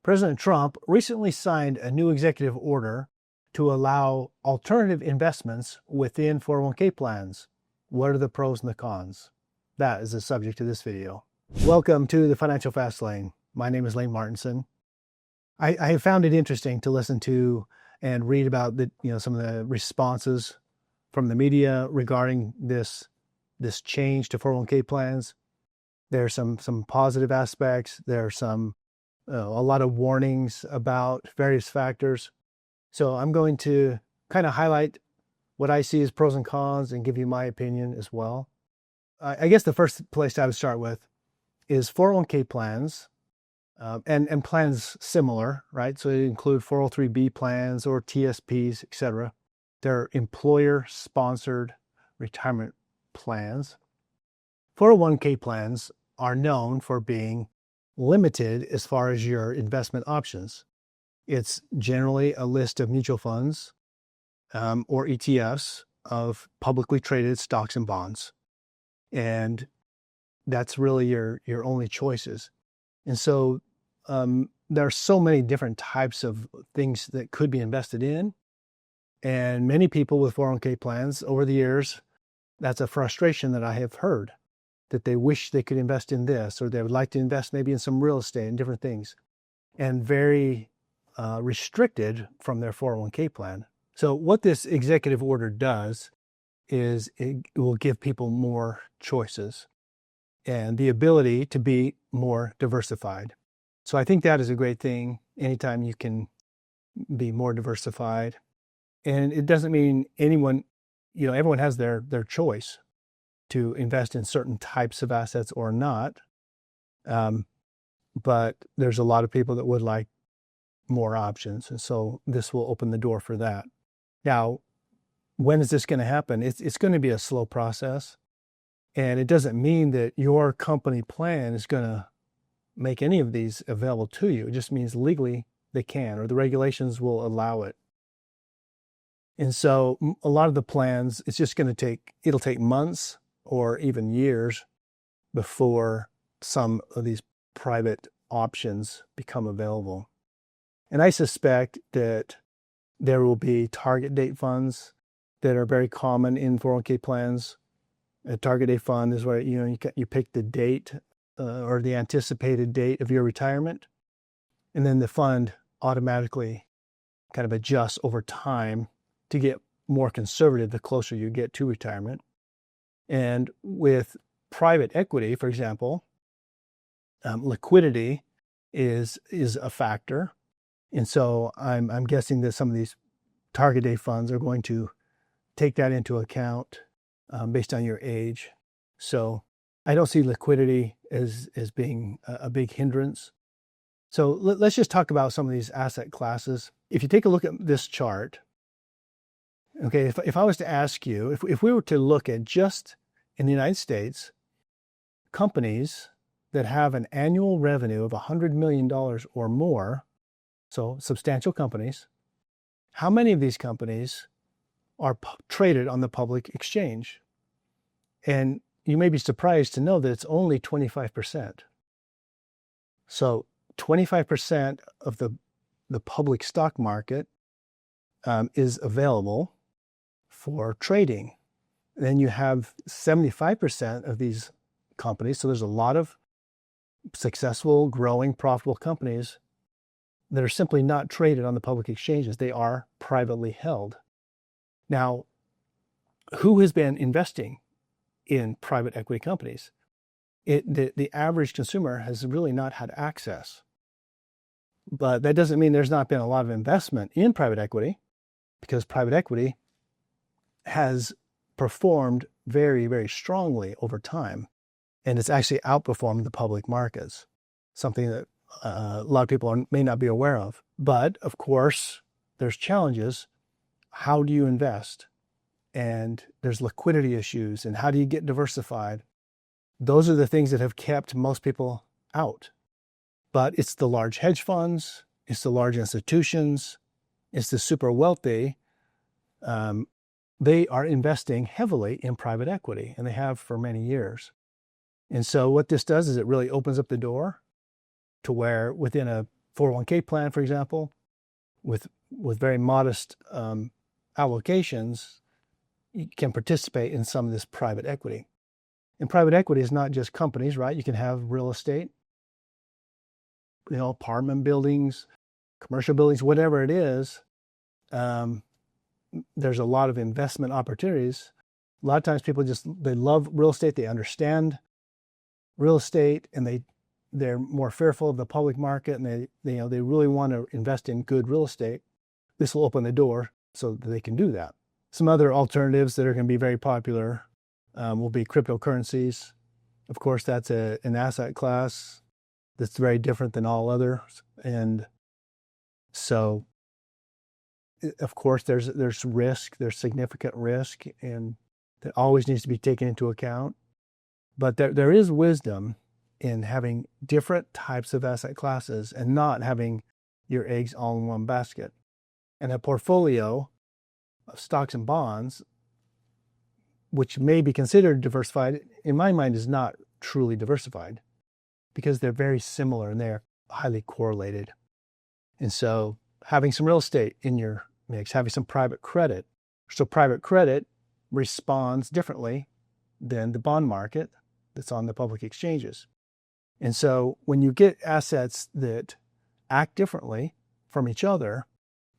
President Trump recently signed a new executive order to allow alternative investments within 401k plans. What are the pros and the cons? That is the subject of this video. Welcome to the Financial Fast Lane. My name is Lane Martinson. I have found it interesting to listen to and read about some of the responses from the media regarding this change to 401k plans. There are some positive aspects. There are a lot of warnings about various factors. So I'm going to kind of highlight what I see as pros and cons and give you my opinion as well. I guess the first place I would start with is 401k plans and plans similar, right? So they include 403b plans or TSPs, etc. They're employer-sponsored retirement plans. 401k plans are known for being limited as far as your investment options. It's generally a list of mutual funds or ETFs of publicly traded stocks and bonds. And that's really your only choices. And so there are so many different types of things that could be invested in. And many people with 401k plans over the years, that's a frustration that I have heard, that they wish they could invest in this, or they would like to invest maybe in some real estate and different things, and very restricted from their 401k plan. So what this executive order does is it will give people more choices and the ability to be more diversified. So I think that is a great thing anytime you can be more diversified. And it doesn't mean everyone has their choice to invest in certain types of assets or not. But there's a lot of people that would like more options. And so this will open the door for that. Now, when is this going to happen? It's going to be a slow process. And it doesn't mean that your company plan is going to make any of these available to you. It just means legally they can, or the regulations will allow it. And so a lot of the plans, it'll take months or even years before some of these private options become available. And I suspect that there will be target date funds that are very common in 401k plans. A target date fund is where you pick the date or the anticipated date of your retirement, and then the fund automatically kind of adjusts over time to get more conservative the closer you get to retirement. And with private equity, for example, liquidity is a factor. And so I'm guessing that some of these target date funds are going to take that into account based on your age. So I don't see liquidity as being a big hindrance. So let's just talk about some of these asset classes. If you take a look at this chart, okay, if I was to ask you, if we were to look at just in the United States, companies that have an annual revenue of $100 million or more, so substantial companies, how many of these companies are traded on the public exchange? And you may be surprised to know that it's only 25%. So 25% of the public stock market is available for trading. Then you have 75% of these companies. So there's a lot of successful, growing, profitable companies that are simply not traded on the public exchanges. They are privately held. Now, who has been investing in private equity companies? The average consumer has really not had access. But that doesn't mean there's not been a lot of investment in private equity, because private equity has performed very, very strongly over time. And it's actually outperformed the public markets, something that a lot of people may not be aware of. But of course, there's challenges. How do you invest? And there's liquidity issues. And how do you get diversified? Those are the things that have kept most people out. But it's the large hedge funds, it's the large institutions, it's the super wealthy. They are investing heavily in private equity, and they have for many years. And so what this does is it really opens up the door to where within a 401k plan, for example, with very modest allocations, you can participate in some of this private equity. And private equity is not just companies, right? You can have real estate, apartment buildings, commercial buildings, whatever it is. There's a lot of investment opportunities. A lot of times people they love real estate. They understand real estate, and they're more fearful of the public market, and they really want to invest in good real estate. This will open the door so that they can do that. Some other alternatives that are going to be very popular will be cryptocurrencies. Of course, that's an asset class that's very different than all others. And so, of course, there's risk, there's significant risk, and that always needs to be taken into account. But there is wisdom in having different types of asset classes and not having your eggs all in one basket. And a portfolio of stocks and bonds, which may be considered diversified, in my mind is not truly diversified because they're very similar and they're highly correlated. And so having some real estate in your mix, having some private credit. So private credit responds differently than the bond market that's on the public exchanges. And so when you get assets that act differently from each other,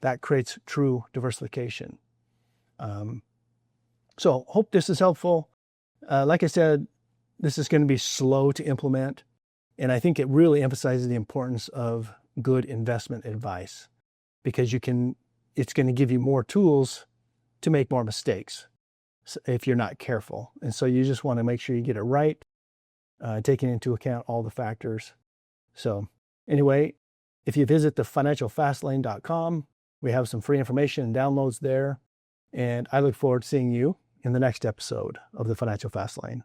that creates true diversification. So hope this is helpful. Like I said, this is going to be slow to implement. And I think it really emphasizes the importance of good investment advice because it's going to give you more tools to make more mistakes if you're not careful. And so you just want to make sure you get it right, taking into account all the factors. So anyway, if you visit thefinancialfastlane.com, we have some free information and downloads there. And I look forward to seeing you in the next episode of the Financial Fast Lane.